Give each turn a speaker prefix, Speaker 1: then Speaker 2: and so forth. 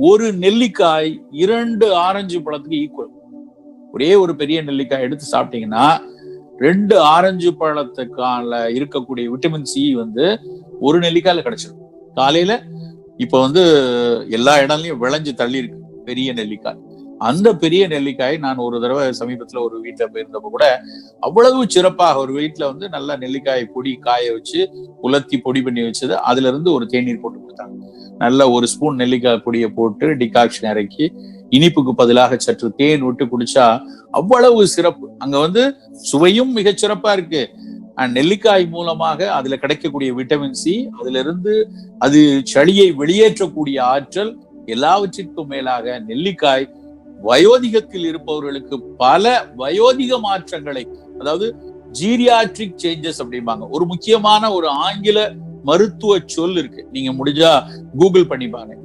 Speaker 1: ஒரு நெல்லிக்காய் 2 ஆரஞ்சு பழத்துக்கு ஈக்குவல். ஒரே ஒரு பெரிய நெல்லிக்காய் எடுத்து சாப்பிட்டீங்கன்னா 2 ஆரஞ்சு பழத்துக்கான இருக்கக்கூடிய விட்டமின் சி ஒரு நெல்லிக்காயில கிடைச்சிடும். காலையில இப்ப எல்லா இடம்லயும் விளைஞ்சு தள்ளி இருக்கு பெரிய நெல்லிக்காய். அந்த பெரிய நெல்லிக்காய் நான் ஒரு தடவை சமீபத்துல ஒரு வீட்டுல போயிருந்தப்ப கூட அவ்வளவு சிறப்பாக ஒரு வீட்டுல நல்ல நெல்லிக்காய் பொடி காய வச்சு உலர்த்தி பொடி பண்ணி வச்சது, அதுல இருந்து ஒரு தேநீர் போட்டு கொடுத்தாங்க. நல்ல ஒரு ஸ்பூன் நெல்லிக்காய் பொடியை போட்டு டிகாக்ஷன் இறக்கி இனிப்புக்கு பதிலாக சற்று தேன் விட்டு குடிச்சா அவ்வளவு சிறப்பு. அங்க சுவையும் மிகச் சிறப்பா இருக்கு. நெல்லிக்காய் மூலமாக அதுல கிடைக்கக்கூடிய விட்டமின் சி, அதுல இருந்து அது சளியை வெளியேற்றக்கூடிய ஆற்றல், எல்லாவற்றிற்கும் மேலாக நெல்லிக்காய் வயோதிகத்தில் இருப்பவர்களுக்கு பல வயோதிக மாற்றங்களை, அதாவது ஜீரியாட்ரிக் சேஞ்சஸ் அப்படிம்பாங்க. ஒரு முக்கியமான ஒரு ஆங்கில மருத்துவ சொல் இருக்கு, நீங்க முடிஞ்சா கூகுள் பண்ணி பாருங்க.